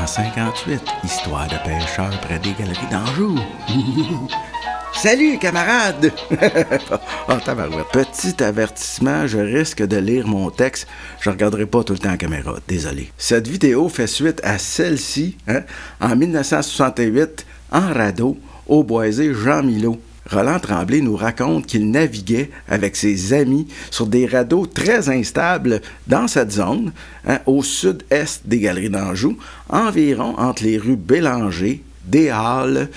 1958, histoire de pêcheurs près des galeries d'Anjou. Salut, camarades! Oh, tabarouette. Petit avertissement, je risque de lire mon texte. Je regarderai pas tout le temps en caméra, désolé. Cette vidéo fait suite à celle-ci, en 1968, en radeau, au boisé Jean Milot. Roland Tremblay nous raconte qu'il naviguait avec ses amis sur des radeaux très instables dans cette zone, au sud-est des Galeries d'Anjou, environ entre les rues Bélanger, des Halles,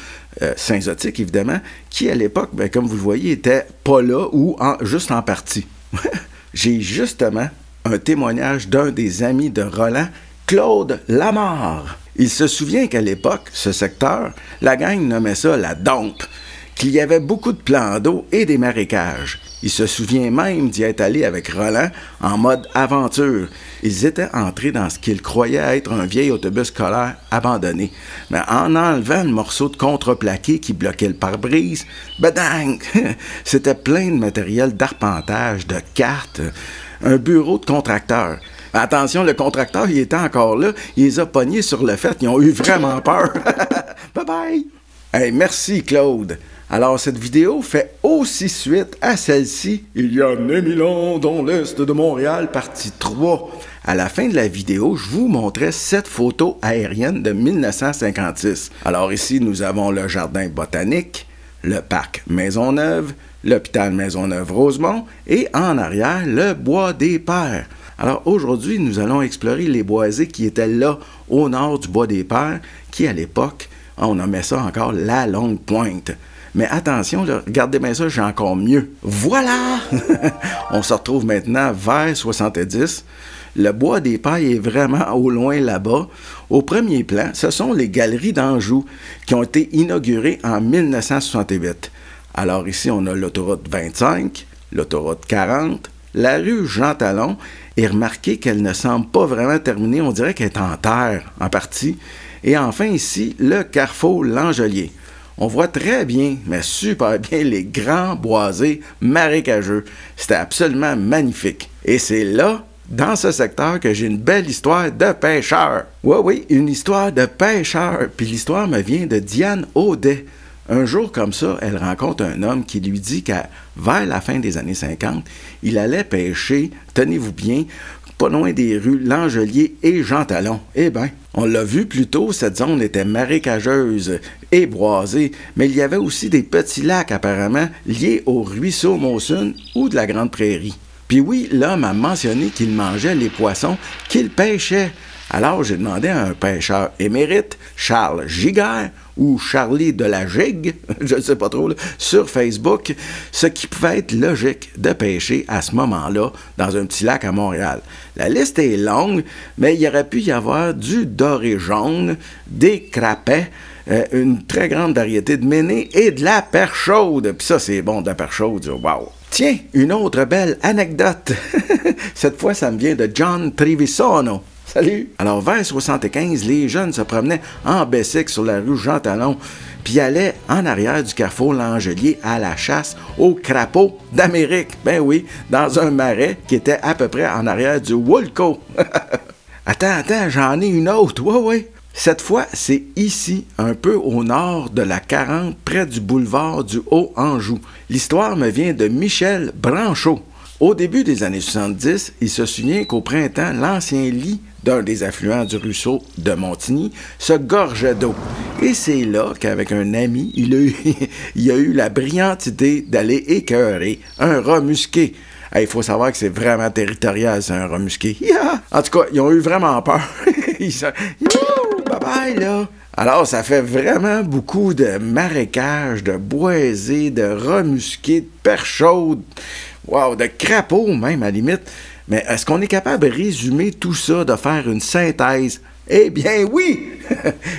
Saint-Zotique évidemment, qui à l'époque, comme vous le voyez, était pas là ou juste en partie. J'ai justement un témoignage d'un des amis de Roland, Claude Lamarre. Il se souvient qu'à l'époque, ce secteur, la gang nommait ça la dompe, qu'il y avait beaucoup de plans d'eau et des marécages. Il se souvient même d'y être allé avec Roland en mode aventure. Ils étaient entrés dans ce qu'ils croyaient être un vieil autobus scolaire abandonné. Mais en enlevant le morceau de contreplaqué qui bloquait le pare-brise, badang! C'était plein de matériel d'arpentage, de cartes, un bureau de contracteur. Attention, le contracteur, il était encore là, il les a pognés sur le fait, ils ont eu vraiment peur. Bye bye! Hey, merci Claude! Alors, cette vidéo fait aussi suite à celle-ci. Il y a 9000 ans dans l'est de Montréal, partie 3. À la fin de la vidéo, je vous montrais cette photo aérienne de 1956. Alors ici, nous avons le jardin botanique, le parc Maisonneuve, l'hôpital Maisonneuve-Rosemont et en arrière, le bois des Pères. Alors aujourd'hui, nous allons explorer les boisés qui étaient là au nord du bois des Pères, qui à l'époque, on nommait ça encore la Longue Pointe. Mais attention, là, regardez bien ça, j'ai encore mieux. Voilà! On se retrouve maintenant vers 70. Le bois des Pailles est vraiment au loin là-bas. Au premier plan, ce sont les Galeries d'Anjou qui ont été inaugurées en 1968. Alors ici, on a l'autoroute 25, l'autoroute 40, la rue Jean-Talon. Et remarquez qu'elle ne semble pas vraiment terminée, on dirait qu'elle est en terre, en partie. Et enfin ici, le carrefour L'Angelier. On voit très bien, mais super bien, les grands boisés marécageux. C'était absolument magnifique. Et c'est là, dans ce secteur, que j'ai une belle histoire de pêcheur. Oui, une histoire de pêcheur. Puis l'histoire me vient de Diane Audet. Un jour comme ça, elle rencontre un homme qui lui dit qu'à vers la fin des années 50, il allait pêcher, tenez-vous bien, pas loin des rues L'Angelier et Jean-Talon. Eh bien, on l'a vu plus tôt, cette zone était marécageuse et boisée, mais il y avait aussi des petits lacs apparemment liés au ruisseau Mossun ou de la Grande Prairie. Puis oui, l'homme a mentionné qu'il mangeait les poissons qu'il pêchait. Alors j'ai demandé à un pêcheur émérite, Charles Giguère, ou Charlie de la Gigue, je ne sais pas trop, là, sur Facebook, ce qui pouvait être logique de pêcher à ce moment-là dans un petit lac à Montréal. La liste est longue, mais il aurait pu y avoir du doré jaune, des crapets, une très grande variété de ménées et de la perche chaude. Puis ça, c'est bon, de la perche chaude, wow! Tiens, une autre belle anecdote. Cette fois, ça me vient de John Trevisono. Salut! Alors, vers 75, les jeunes se promenaient en bicycle sur la rue Jean-Talon, puis allaient en arrière du carrefour L'Angelier à la chasse aux crapauds d'Amérique. Ben oui, dans un marais qui était à peu près en arrière du Woolco. Attends, j'en ai une autre, ouais. Cette fois, c'est ici, un peu au nord de la 40, près du boulevard du Haut-Anjou. L'histoire me vient de Michel Branchot. Au début des années 70, il se souvient qu'au printemps, l'ancien lit d'un des affluents du ruisseau de Montigny se gorgeait d'eau. Et c'est là qu'avec un ami, il a eu la brillante idée d'aller écœurer un rat musqué. Il faut savoir que c'est vraiment territorial, c'est un rat musqué. Yeah! En tout cas, ils ont eu vraiment peur. Ils sont... Bye-bye, là! Alors, ça fait vraiment beaucoup de marécages, de boisés, de rats musqués, de perches chaudes, wow, de crapauds même, à la limite. Mais est-ce qu'on est capable de résumer tout ça, de faire une synthèse? Eh bien, oui!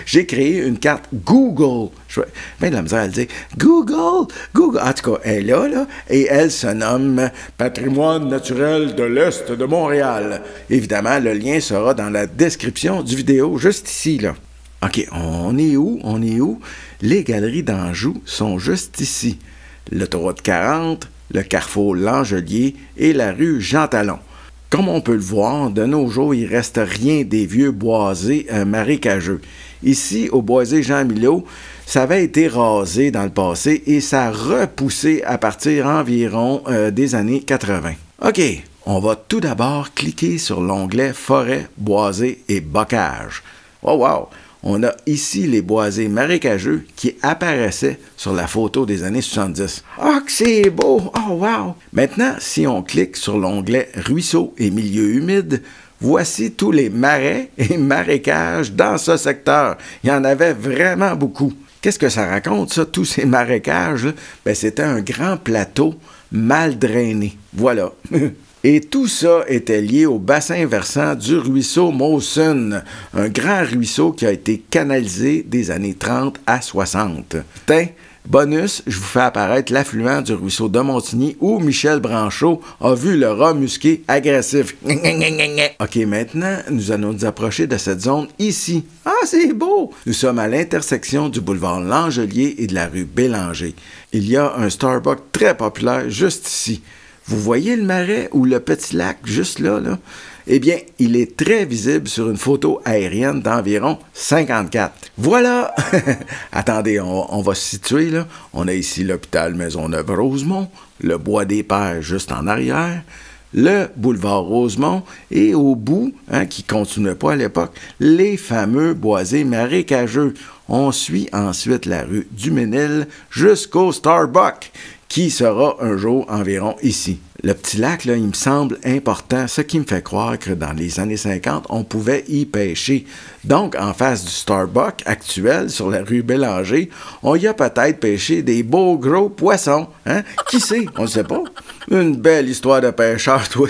J'ai créé une carte Google. Je vais bien de la misère à le dire. Google! En tout cas, elle est là, et elle se nomme Patrimoine naturel de l'Est de Montréal. Évidemment, le lien sera dans la description du vidéo, juste ici, là. OK, on est où? Les Galeries d'Anjou sont juste ici. L'autoroute 40, le carrefour L'Angelier et la rue Jean-Talon. Comme on peut le voir, de nos jours, il ne reste rien des vieux boisés marécageux. Ici, au boisé Jean-Milot, ça avait été rasé dans le passé et ça a repoussé à partir environ des années 80. OK, on va tout d'abord cliquer sur l'onglet Forêt, boisé et bocage. Oh wow! On a ici les boisés marécageux qui apparaissaient sur la photo des années 70. Ah, que c'est beau! Oh wow! Maintenant, si on clique sur l'onglet Ruisseaux et milieux humides, voici tous les marais et marécages dans ce secteur. Il y en avait vraiment beaucoup. Qu'est-ce que ça raconte, ça, tous ces marécages? Ben, c'était un grand plateau mal drainé. Voilà. Et tout ça était lié au bassin versant du ruisseau Mawson, un grand ruisseau qui a été canalisé des années 30 à 60. Tiens, bonus, je vous fais apparaître l'affluent du ruisseau de Montigny où Michel Branchot a vu le rat musqué agressif. OK, maintenant, nous allons nous approcher de cette zone ici. Ah, c'est beau! Nous sommes à l'intersection du boulevard Langelier et de la rue Bélanger. Il y a un Starbucks très populaire juste ici. Vous voyez le marais ou le petit lac juste là? Eh bien, il est très visible sur une photo aérienne d'environ 54. Voilà! Attendez, on va se situer, là. On a ici l'hôpital Maisonneuve-Rosemont, le Bois des Pères juste en arrière, le boulevard Rosemont et au bout, qui ne continuait pas à l'époque, les fameux boisés marécageux. On suit ensuite la rue du Ménil jusqu'au Starbucks, qui sera un jour environ ici. Le petit lac, là, il me semble important, ce qui me fait croire que dans les années 50, on pouvait y pêcher. Donc, en face du Starbucks actuel, sur la rue Bélanger, on y a peut-être pêché des beaux gros poissons. Hein? Qui sait? On ne sait pas. Une belle histoire de pêcheur, toi.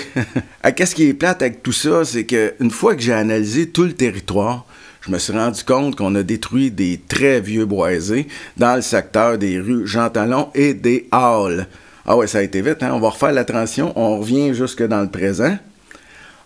Qu'est-ce qui est plate avec tout ça, c'est qu'une fois que j'ai analysé tout le territoire, je me suis rendu compte qu'on a détruit des très vieux boisés dans le secteur des rues Jean-Talon et des Halles. Ah ouais, ça a été vite, hein? On va refaire la transition, on revient jusque dans le présent.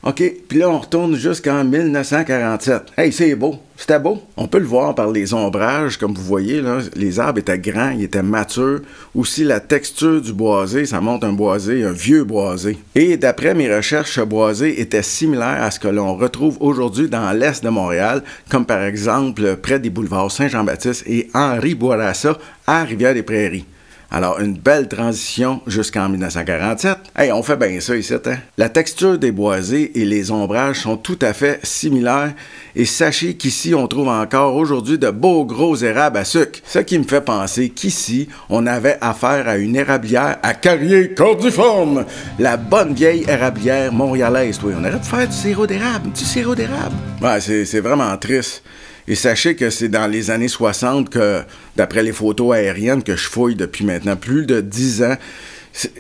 OK, puis là, on retourne jusqu'en 1947. Hey, c'est beau, c'était beau. On peut le voir par les ombrages, comme vous voyez, là, les arbres étaient grands, ils étaient matures. Aussi, la texture du boisé, ça montre un boisé, un vieux boisé. Et d'après mes recherches, ce boisé était similaire à ce que l'on retrouve aujourd'hui dans l'est de Montréal, comme par exemple près des boulevards Saint-Jean-Baptiste et Henri Bourassa à Rivière-des-Prairies. Alors, une belle transition jusqu'en 1947. Hey, on fait bien ça ici, hein? La texture des boisés et les ombrages sont tout à fait similaires. Et sachez qu'ici, on trouve encore aujourd'hui de beaux gros érables à sucre. Ce qui me fait penser qu'ici, on avait affaire à une érablière à carrier cordiforme. La bonne vieille érablière montréalaise, toi. On aurait pu faire du sirop d'érable. Du sirop d'érable. Ouais, c'est vraiment triste. Et sachez que c'est dans les années 60 que, d'après les photos aériennes que je fouille depuis maintenant plus de 10 ans,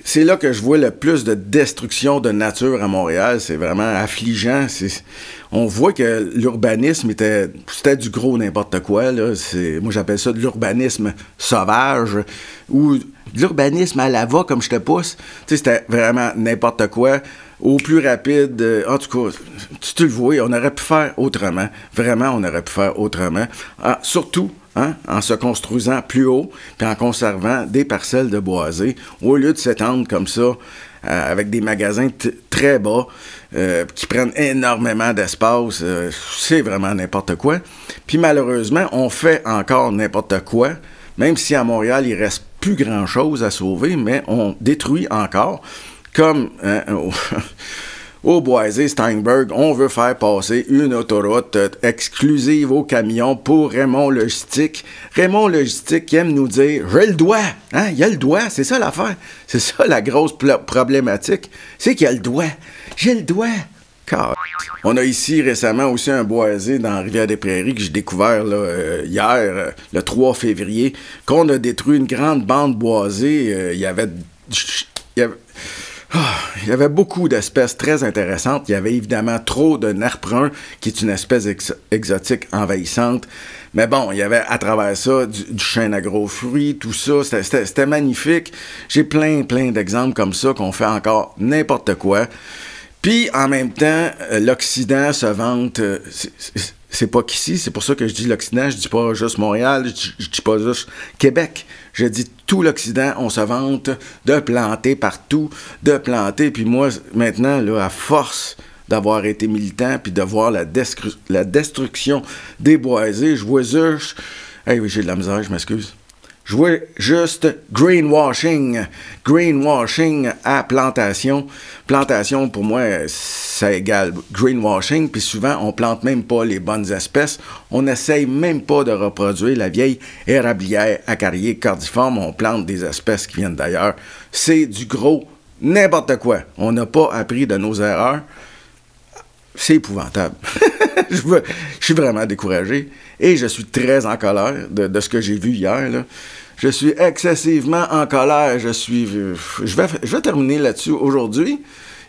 c'est là que je vois le plus de destruction de nature à Montréal. C'est vraiment affligeant. On voit que l'urbanisme c'était du gros n'importe quoi. Là. Moi, j'appelle ça de l'urbanisme sauvage ou de l'urbanisme à la va, comme je te pousse. C'était vraiment n'importe quoi. Au plus rapide, en tout cas, tu le vois, on aurait pu faire autrement. Vraiment, on aurait pu faire autrement. Surtout, en se construisant plus haut, puis en conservant des parcelles de boisés, au lieu de s'étendre comme ça, avec des magasins très bas, qui prennent énormément d'espace. C'est vraiment n'importe quoi. Puis malheureusement, on fait encore n'importe quoi, même si à Montréal, il reste plus grand-chose à sauver, mais on détruit encore. Comme au boisé Steinberg, on veut faire passer une autoroute exclusive aux camions pour Raymond Logistique. Raymond Logistique qui aime nous dire « J'ai le doigt! » Hein? Il y a le doigt, c'est ça l'affaire. C'est ça la grosse problématique. C'est qu'il y a le doigt. J'ai le doigt. On a ici récemment aussi un boisé dans Rivière-des-Prairies que j'ai découvert là, hier, le 3 février, qu'on a détruit une grande bande boisée. Il y avait beaucoup d'espèces très intéressantes. Il y avait évidemment trop de nerf brun, qui est une espèce exotique envahissante. Mais bon, il y avait à travers ça du chêne à gros fruits, tout ça. C'était magnifique. J'ai plein d'exemples comme ça qu'on fait encore n'importe quoi. Puis, en même temps, l'Occident se vante... c'est pas qu'ici, c'est pour ça que je dis l'Occident, je dis pas juste Montréal, je dis pas juste Québec, je dis tout l'Occident, on se vante de planter partout, de planter, puis moi, maintenant, là, à force d'avoir été militant, puis de voir la destruction des boisés, je vois juste... Hey, oui, j'ai de la misère, je m'excuse. Je vois juste greenwashing à plantation. Plantation, pour moi, ça égale greenwashing, puis souvent, on plante même pas les bonnes espèces. On n'essaye même pas de reproduire la vieille érablière, acariée, cordiforme. On plante des espèces qui viennent d'ailleurs. C'est du gros n'importe quoi. On n'a pas appris de nos erreurs. C'est épouvantable. Je suis vraiment découragé et je suis très en colère de ce que j'ai vu hier, là. Je suis excessivement en colère. Je vais terminer là-dessus aujourd'hui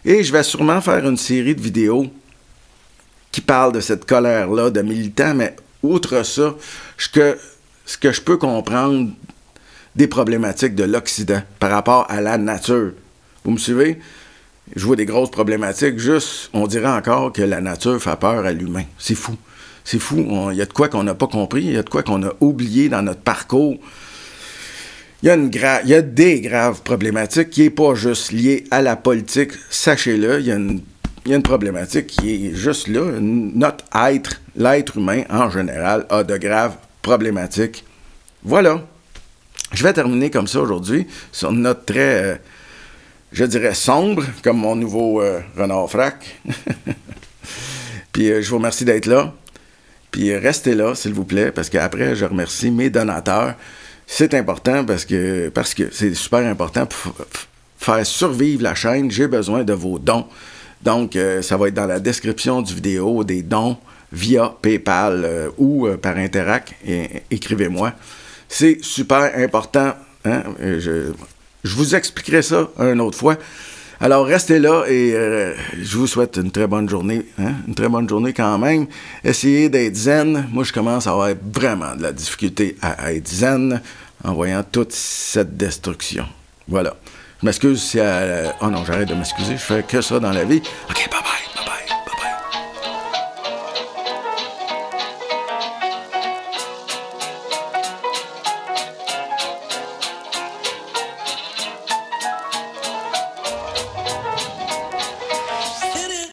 et je vais sûrement faire une série de vidéos qui parlent de cette colère-là de militants, mais outre ça, ce que je peux comprendre des problématiques de l'Occident par rapport à la nature. Vous me suivez? Je vois des grosses problématiques, juste, on dirait encore que la nature fait peur à l'humain. C'est fou. C'est fou. Il y a de quoi qu'on n'a pas compris, il y a de quoi qu'on a oublié dans notre parcours. Il y a des graves problématiques qui n'est pas juste liée à la politique. Sachez-le, il y a une problématique qui est juste là. Notre être, l'être humain en général, a de graves problématiques. Voilà. Je vais terminer comme ça aujourd'hui sur une note très... je dirais sombre, comme mon nouveau Renard Frac. Puis je vous remercie d'être là. Puis restez là, s'il vous plaît, parce qu'après, je remercie mes donateurs. C'est important parce que c'est super important pour faire survivre la chaîne. J'ai besoin de vos dons. Donc, ça va être dans la description du vidéo, des dons via PayPal ou par Interac. Écrivez-moi. C'est super important. Hein? Je vous expliquerai ça une autre fois. Alors, restez là et je vous souhaite une très bonne journée. Hein? Une très bonne journée quand même. Essayez d'être zen. Moi, je commence à avoir vraiment de la difficulté à être zen en voyant toute cette destruction. Voilà. Je m'excuse si... oh non, j'arrête de m'excuser. Je fais que ça dans la vie. OK, bye bye.